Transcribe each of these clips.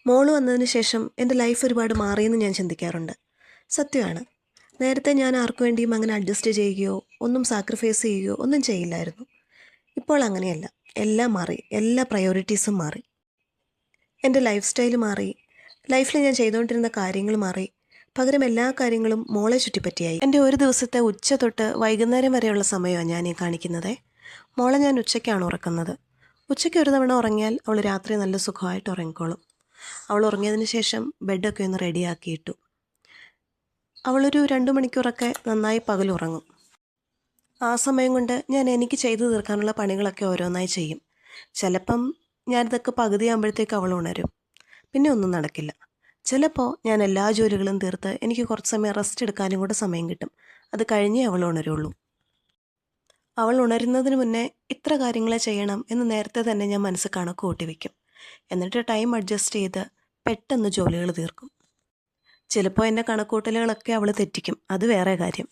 മോള് വന്നതിന് ശേഷം എൻ്റെ ലൈഫ് ഒരുപാട് മാറിയെന്ന് ഞാൻ ചിന്തിക്കാറുണ്ട്. സത്യമാണ്. നേരത്തെ ഞാൻ ആർക്കു വേണ്ടിയും അങ്ങനെ അഡ്ജസ്റ്റ് ചെയ്യുകയോ ഒന്നും സാക്രിഫൈസ് ചെയ്യുകയോ ഒന്നും ചെയ്യില്ലായിരുന്നു. ഇപ്പോൾ അങ്ങനെയല്ല. എല്ലാം മാറി. എല്ലാ പ്രയോറിറ്റീസും മാറി. എൻ്റെ ലൈഫ് സ്റ്റൈൽ മാറി. ലൈഫിൽ ഞാൻ ചെയ്തുകൊണ്ടിരുന്ന കാര്യങ്ങൾ മാറി. പകരം എല്ലാ കാര്യങ്ങളും മോളെ ചുറ്റിപ്പറ്റിയായി. എൻ്റെ ഒരു ദിവസത്തെ ഉച്ച തൊട്ട് വൈകുന്നേരം വരെയുള്ള സമയമാണ് ഞാൻ ഈ കാണിക്കുന്നത്. മോളെ ഞാൻ ഉച്ചയ്ക്കാണ് ഉറക്കുന്നത്. ഉച്ചയ്ക്ക് ഒരു തവണ ഉറങ്ങിയാൽ അവൾ രാത്രി നല്ല സുഖമായിട്ട് ഉറങ്ങിക്കോളും. അവൾ ഉറങ്ങിയതിന് ശേഷം ബെഡൊക്കെ ഒന്ന് റെഡിയാക്കിയിട്ടു. അവളൊരു 2 മണിക്കൂറൊക്കെ നന്നായി പകലുറങ്ങും. ആ സമയം കൊണ്ട് ഞാൻ എനിക്ക് ചെയ്തു തീർക്കാനുള്ള പണികളൊക്കെ ഓരോന്നായി ചെയ്യും. ചിലപ്പം ഞാനിതൊക്കെ പകുതിയാകുമ്പോഴത്തേക്ക് അവൾ ഉണരും. പിന്നെ ഒന്നും നടക്കില്ല. ചിലപ്പോൾ ഞാൻ എല്ലാ ജോലികളും തീർത്ത് എനിക്ക് കുറച്ച് സമയം റെസ്റ്റ് എടുക്കാനും കൂടെ സമയം കിട്ടും. അത് കഴിഞ്ഞേ അവൾ ഉണരുള്ളൂ. അവൾ ഉണരുന്നതിന് മുന്നേ ഇത്ര കാര്യങ്ങളെ ചെയ്യണം എന്ന് നേരത്തെ തന്നെ ഞാൻ മനസ്സിൽ കണക്ക് കൂട്ടി വയ്ക്കും. എന്നിട്ട് ടൈം അഡ്ജസ്റ്റ് ചെയ്ത് പെട്ടെന്ന് ജോലികൾ തീർക്കും. ചിലപ്പോൾ എൻ്റെ കണക്കൂട്ടലുകളൊക്കെ അവൾ തെറ്റിക്കും. അത് വേറെ കാര്യം.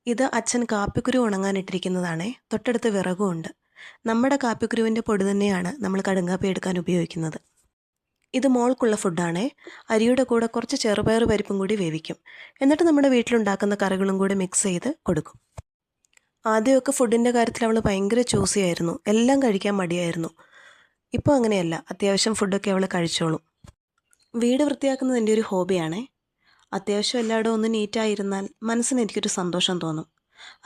ഇത് അച്ഛൻ കാപ്പിക്കുരു ഉണങ്ങാനിട്ടിരിക്കുന്നതാണേ. തൊട്ടടുത്ത് വിറകുമുണ്ട്. നമ്മുടെ കാപ്പിക്കുരുവിൻ്റെ പൊടി തന്നെയാണ് നമ്മൾ കടുങ്കാപ്പി എടുക്കാൻ ഉപയോഗിക്കുന്നത്. ഇത് മോൾക്കുള്ള ഫുഡാണേ. അരിയുടെ കൂടെ കുറച്ച് ചെറുപയർ പരിപ്പും കൂടി വേവിക്കും. എന്നിട്ട് നമ്മുടെ വീട്ടിലുണ്ടാക്കുന്ന കറികളും കൂടി മിക്സ് ചെയ്ത് കൊടുക്കും. ആദ്യമൊക്കെ ഫുഡിൻ്റെ കാര്യത്തിൽ അവൾ ഭയങ്കര ചൂസിയായിരുന്നു. എല്ലാം കഴിക്കാൻ മടിയായിരുന്നു. ഇപ്പോൾ അങ്ങനെയല്ല. അത്യാവശ്യം ഫുഡൊക്കെ അവൾ കഴിച്ചോളും. വീട് വൃത്തിയാക്കുന്നത് എൻ്റെ ഒരു ഹോബിയാണേ. അത്യാവശ്യം എല്ലായിടവും ഒന്ന് നീറ്റായിരുന്നാൽ മനസ്സിന് എനിക്കൊരു സന്തോഷം തോന്നും.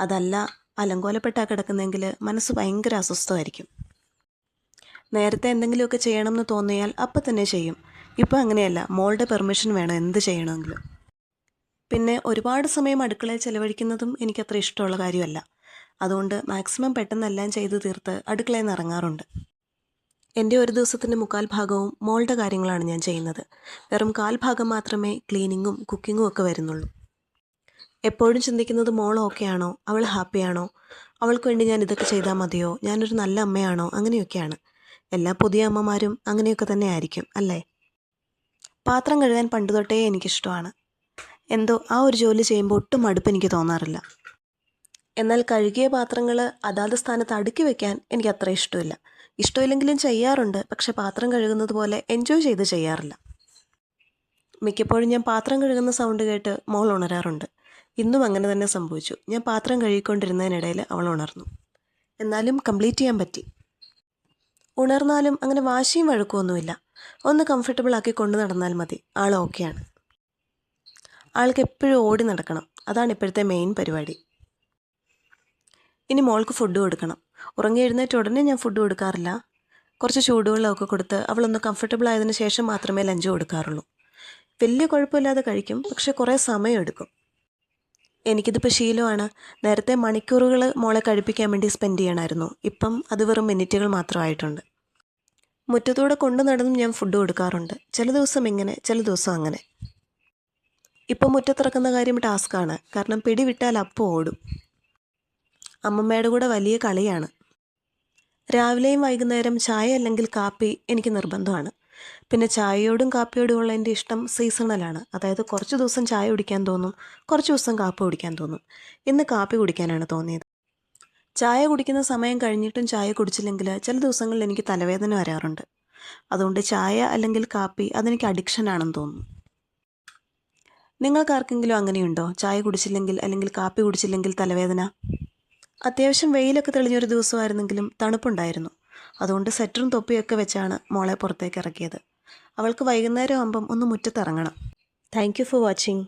അതല്ല അലങ്കോലപ്പെട്ടാ കിടക്കുന്നെങ്കിൽ മനസ്സ് ഭയങ്കര അസ്വസ്ഥമായിരിക്കും. നേരത്തെ എന്തെങ്കിലുമൊക്കെ ചെയ്യണമെന്ന് തോന്നിയാൽ അപ്പം തന്നെ ചെയ്യും. ഇപ്പോൾ അങ്ങനെയല്ല. മോളുടെ പെർമിഷൻ വേണം എന്ത് ചെയ്യണമെങ്കിലും. പിന്നെ ഒരുപാട് സമയം അടുക്കളയിൽ ചിലവഴിക്കുന്നതും എനിക്കത്ര ഇഷ്ടമുള്ള കാര്യമല്ല. അതുകൊണ്ട് മാക്സിമം പെട്ടെന്നെല്ലാം ചെയ്ത് തീർത്ത് അടുക്കളയിൽ നിന്ന് ഇറങ്ങാറുണ്ട്. എൻ്റെ ഒരു ദിവസത്തിൻ്റെ 1/4 ഭാഗവും മോളുടെ കാര്യങ്ങളാണ് ഞാൻ ചെയ്യുന്നത്. വെറും 1/4 ഭാഗം മാത്രമേ ക്ലീനിങ്ങും കുക്കിങ്ങും ഒക്കെ വരുന്നുള്ളൂ. എപ്പോഴും ചിന്തിക്കുന്നത് മോൾ ഓക്കെയാണോ, അവൾ ഹാപ്പിയാണോ, അവൾക്ക് വേണ്ടി ഞാൻ ഇതൊക്കെ ചെയ്താൽ മതിയോ, ഞാനൊരു നല്ല അമ്മയാണോ, അങ്ങനെയൊക്കെയാണ്. എല്ലാ പുതിയ അമ്മമാരും അങ്ങനെയൊക്കെ തന്നെ ആയിരിക്കും അല്ലേ? പാത്രം കഴുകാൻ പണ്ട് തൊട്ടേ എനിക്കിഷ്ടമാണ്. എന്തോ ആ ഒരു ജോലി ചെയ്യുമ്പോൾ ഒട്ടും മടുപ്പ് എനിക്ക് തോന്നാറില്ല. എന്നാൽ കഴുകിയ പാത്രങ്ങൾ അതാത് സ്ഥാനത്ത് അടുക്കി വയ്ക്കാൻ എനിക്ക് അത്ര ഇഷ്ടമില്ല. ഇഷ്ടമില്ലെങ്കിലും ചെയ്യാറുണ്ട്. പക്ഷെ പാത്രം കഴുകുന്നത് പോലെ എൻജോയ് ചെയ്ത് ചെയ്യാറില്ല. മിക്കപ്പോഴും ഞാൻ പാത്രം കഴുകുന്ന സൗണ്ട് കേട്ട് മോൾ ഉണരാറുണ്ട്. ഇന്നും അങ്ങനെ തന്നെ സംഭവിച്ചു. ഞാൻ പാത്രം കഴുകിക്കൊണ്ടിരുന്നതിനിടയിൽ അവൾ ഉണർന്നു. എന്നാലും കംപ്ലീറ്റ് ചെയ്യാൻ പറ്റി. ഉണർന്നാലും അങ്ങനെ വാശിയും വഴക്കുമൊന്നുമില്ല. ഒന്ന് കംഫർട്ടബിൾ ആക്കി കൊണ്ടു നടന്നാൽ മതി. ആൾ ഓക്കെയാണ്. ആൾക്ക് എപ്പോഴും ഓടി നടക്കണം. അതാണ് ഇപ്പോഴത്തെ മെയിൻ പരിപാടി. ഇനി മോൾക്ക് ഫുഡ് കൊടുക്കണം. ഉറങ്ങി എഴുന്നേറ്റ് ഉടനെ ഞാൻ ഫുഡ് കൊടുക്കാറില്ല. കുറച്ച് ചൂടുവെള്ളമൊക്കെ കൊടുത്ത് അവളൊന്ന് കംഫർട്ടബിൾ ആയതിനു ശേഷം മാത്രമേ ലഞ്ച് കൊടുക്കാറുള്ളൂ. വലിയ കുഴപ്പമില്ലാതെ കഴിക്കും. പക്ഷെ കുറേ സമയമെടുക്കും. എനിക്കിതിപ്പോൾ ശീലമാണ്. നേരത്തെ മണിക്കൂറുകൾ മോളെ കഴിപ്പിക്കാൻ വേണ്ടി സ്പെൻഡ് ചെയ്യണമായിരുന്നു. ഇപ്പം അത് വെറും മിനിറ്റുകൾ മാത്രമായിട്ടുണ്ട്. മുറ്റത്തൂടെ കൊണ്ടു നടന്നും ഞാൻ ഫുഡ് കൊടുക്കാറുണ്ട്. ചില ദിവസം ഇങ്ങനെ, ചില ദിവസം അങ്ങനെ. ഇപ്പം മുറ്റത്തിറക്കുന്ന കാര്യം ടാസ്ക്കാണ്. കാരണം പിടി വിട്ടാൽ അപ്പം ഓടും. അമ്മമ്മയുടെ കൂടെ വലിയ കളിയാണ്. രാവിലെയും വൈകുന്നേരം ചായ അല്ലെങ്കിൽ കാപ്പി എനിക്ക് നിർബന്ധമാണ്. പിന്നെ ചായയോടും കാപ്പിയോടുമുള്ള എൻ്റെ ഇഷ്ടം സീസണലാണ്. അതായത് കുറച്ച് ദിവസം ചായ കുടിക്കാൻ തോന്നും, കുറച്ച് ദിവസം കാപ്പി കുടിക്കാൻ തോന്നും. ഇന്ന് കാപ്പി കുടിക്കാനാണ് തോന്നിയത്. ചായ കുടിക്കുന്ന സമയം കഴിഞ്ഞിട്ടും ചായ കുടിച്ചില്ലെങ്കിൽ ചില ദിവസങ്ങളിൽ എനിക്ക് തലവേദന വരാറുണ്ട്. അതുകൊണ്ട് ചായ അല്ലെങ്കിൽ കാപ്പി അതെനിക്ക് അഡിക്ഷനാണെന്ന് തോന്നുന്നു. നിങ്ങൾക്കാർക്കെങ്കിലും അങ്ങനെയുണ്ടോ? ചായ കുടിച്ചില്ലെങ്കിൽ അല്ലെങ്കിൽ കാപ്പി കുടിച്ചില്ലെങ്കിൽ തലവേദന? അത്യാവശ്യം വെയിലൊക്കെ തെളിഞ്ഞൊരു ദിവസമായിരുന്നെങ്കിലും തണുപ്പുണ്ടായിരുന്നു. അതുകൊണ്ട് സ്വെറ്ററും തൊപ്പിയൊക്കെ വെച്ചാണ് മോളെ പുറത്തേക്ക് ഇറക്കിയത്. അവൾക്ക് വൈകുന്നേരം ആകുമ്പം ഒന്ന് മുറ്റത്തിറങ്ങണം. Thank you for watching.